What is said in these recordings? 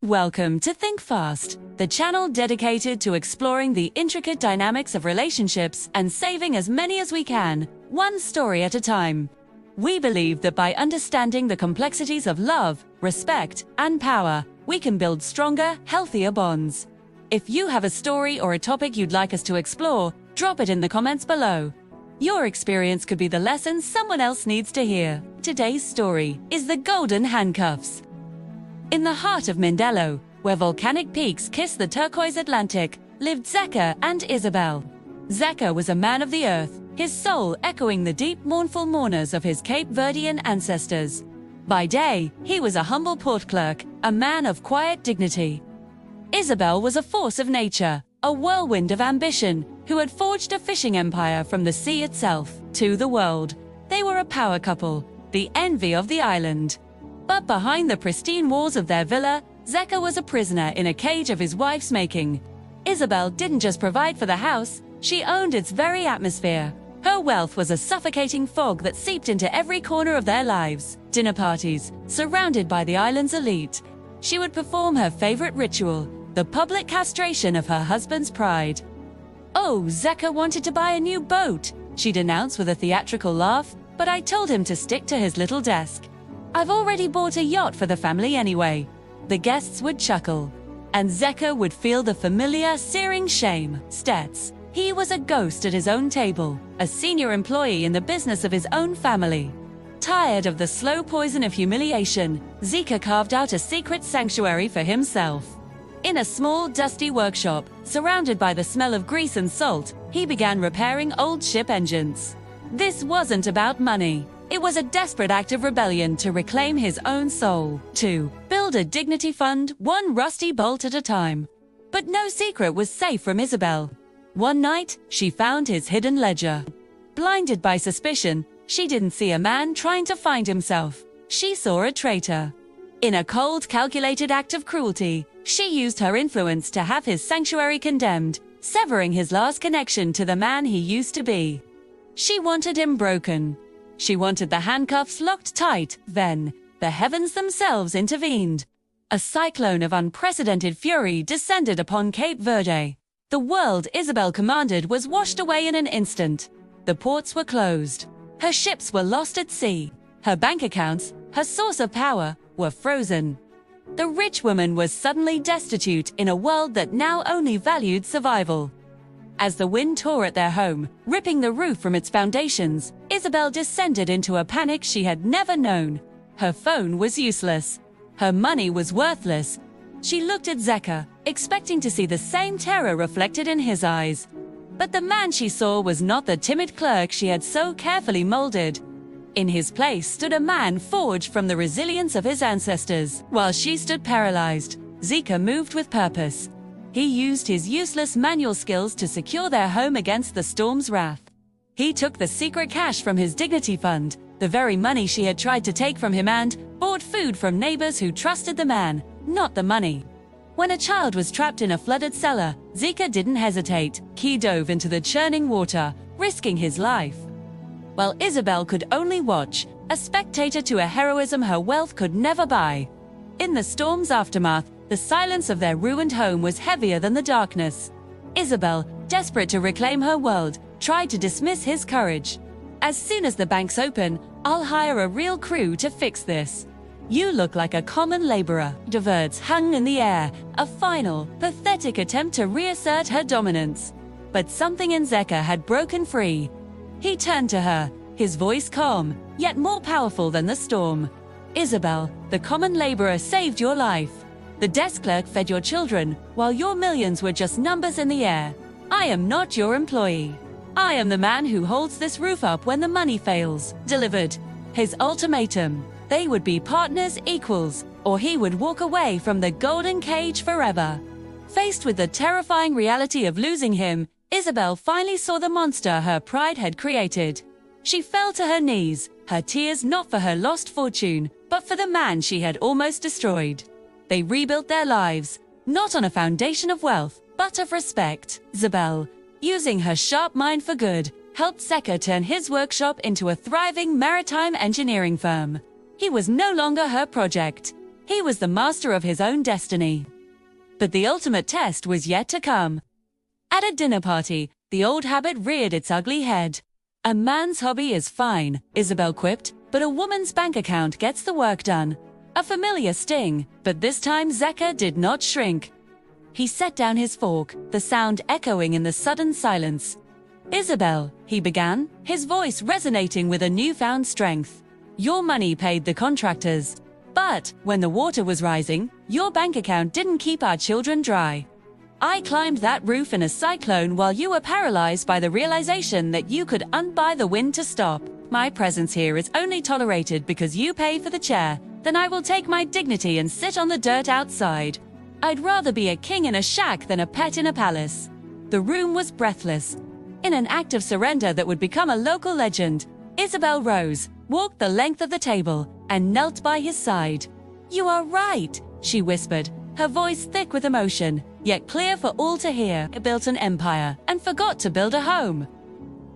Welcome to Think Fast, the channel dedicated to exploring the intricate dynamics of relationships and saving as many as we can, one story at a time. We believe that by understanding the complexities of love, respect, and power, we can build stronger, healthier bonds. If you have a story or a topic you'd like us to explore, drop it in the comments below. Your experience could be the lesson someone else needs to hear. Today's story is the Golden Handcuffs. In the heart of Mindelo, where volcanic peaks kiss the turquoise Atlantic, lived Zeca and Isabel. Zeca was a man of the earth, his soul echoing the deep mournful mourners of his Cape Verdean ancestors. By day, he was a humble port clerk, a man of quiet dignity. Isabel was a force of nature, a whirlwind of ambition, who had forged a fishing empire from the sea itself to the world. They were a power couple, the envy of the island. But behind the pristine walls of their villa, Zeca was a prisoner in a cage of his wife's making. Isabel didn't just provide for the house, she owned its very atmosphere. Her wealth was a suffocating fog that seeped into every corner of their lives. Dinner parties, surrounded by the island's elite. She would perform her favorite ritual, the public castration of her husband's pride. "Oh, Zeca wanted to buy a new boat," she'd announce with a theatrical laugh, "but I told him to stick to his little desk. I've already bought a yacht for the family anyway." The guests would chuckle, and Zeca would feel the familiar, searing shame. Stets. He was a ghost at his own table, a senior employee in the business of his own family. Tired of the slow poison of humiliation, Zeca carved out a secret sanctuary for himself. In a small, dusty workshop, surrounded by the smell of grease and salt, he began repairing old ship engines. This wasn't about money. It was a desperate act of rebellion to reclaim his own soul, to build a dignity fund, one rusty bolt at a time. But no secret was safe from Isabel. One night, she found his hidden ledger. Blinded by suspicion, she didn't see a man trying to find himself. She saw a traitor. In a cold, calculated act of cruelty, she used her influence to have his sanctuary condemned, severing his last connection to the man he used to be. She wanted him broken. She wanted the handcuffs locked tight. Then, the heavens themselves intervened. A cyclone of unprecedented fury descended upon Cape Verde. The world Isabel commanded was washed away in an instant. The ports were closed. Her ships were lost at sea. Her bank accounts, her source of power, were frozen. The rich woman was suddenly destitute in a world that now only valued survival. As the wind tore at their home, ripping the roof from its foundations, Isabel descended into a panic she had never known. Her phone was useless. Her money was worthless. She looked at Zeca, expecting to see the same terror reflected in his eyes. But the man she saw was not the timid clerk she had so carefully molded. In his place stood a man forged from the resilience of his ancestors. While she stood paralyzed, Zeca moved with purpose. He used his useless manual skills to secure their home against the storm's wrath. He took the secret cash from his dignity fund, the very money she had tried to take from him, and bought food from neighbors who trusted the man, not the money. When a child was trapped in a flooded cellar, Zeca didn't hesitate. He dove into the churning water, risking his life. While Isabel could only watch, a spectator to a heroism her wealth could never buy. In the storm's aftermath, the silence of their ruined home was heavier than the darkness. Isabel, desperate to reclaim her world, tried to dismiss his courage. "As soon as the banks open, I'll hire a real crew to fix this. You look like a common laborer." The words hung in the air, a final, pathetic attempt to reassert her dominance. But something in Zeca had broken free. He turned to her, his voice calm, yet more powerful than the storm. "Isabel, the common laborer saved your life. The desk clerk fed your children, while your millions were just numbers in the air. I am not your employee. I am the man who holds this roof up when the money fails." Delivered his ultimatum. They would be partners, equals, or he would walk away from the golden cage forever. Faced with the terrifying reality of losing him, Isabel finally saw the monster her pride had created. She fell to her knees, her tears not for her lost fortune, but for the man she had almost destroyed. They rebuilt their lives, not on a foundation of wealth, but of respect. Isabel, using her sharp mind for good, helped Zeca turn his workshop into a thriving maritime engineering firm. He was no longer her project. He was the master of his own destiny. But the ultimate test was yet to come. At a dinner party, the old habit reared its ugly head. "A man's hobby is fine," Isabel quipped, "but a woman's bank account gets the work done." A familiar sting, but this time Zeca did not shrink. He set down his fork, the sound echoing in the sudden silence. "Isabel," he began, his voice resonating with a newfound strength. "Your money paid the contractors. But when the water was rising, your bank account didn't keep our children dry. I climbed that roof in a cyclone while you were paralyzed by the realization that you could unbuy the wind to stop. My presence here is only tolerated because you pay for the chair. Then I will take my dignity and sit on the dirt outside. I'd rather be a king in a shack than a pet in a palace." The room was breathless. In an act of surrender that would become a local legend, Isabel rose, walked the length of the table, and knelt by his side. "You are right," she whispered, her voice thick with emotion, yet clear for all to hear. "I built an empire and forgot to build a home.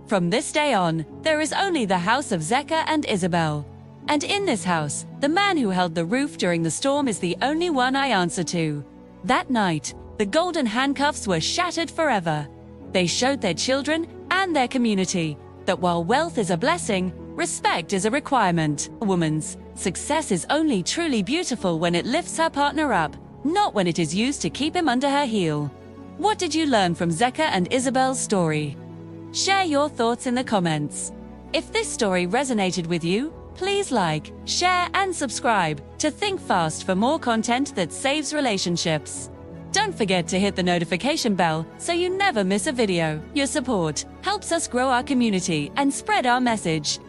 From this day on, there is only the house of Zeca and Isabel. And in this house, the man who held the roof during the storm is the only one I answer to." That night, the golden handcuffs were shattered forever. They showed their children and their community that while wealth is a blessing, respect is a requirement. A woman's success is only truly beautiful when it lifts her partner up, not when it is used to keep him under her heel. What did you learn from Zeca and Isabel's story? Share your thoughts in the comments. If this story resonated with you, please like, share, and subscribe to Think Fast for more content that saves relationships. Don't forget to hit the notification bell so you never miss a video. Your support helps us grow our community and spread our message.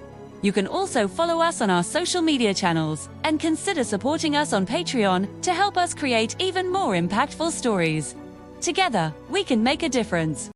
You can also follow us on our social media channels and consider supporting us on Patreon to help us create even more impactful stories. Together, we can make a difference.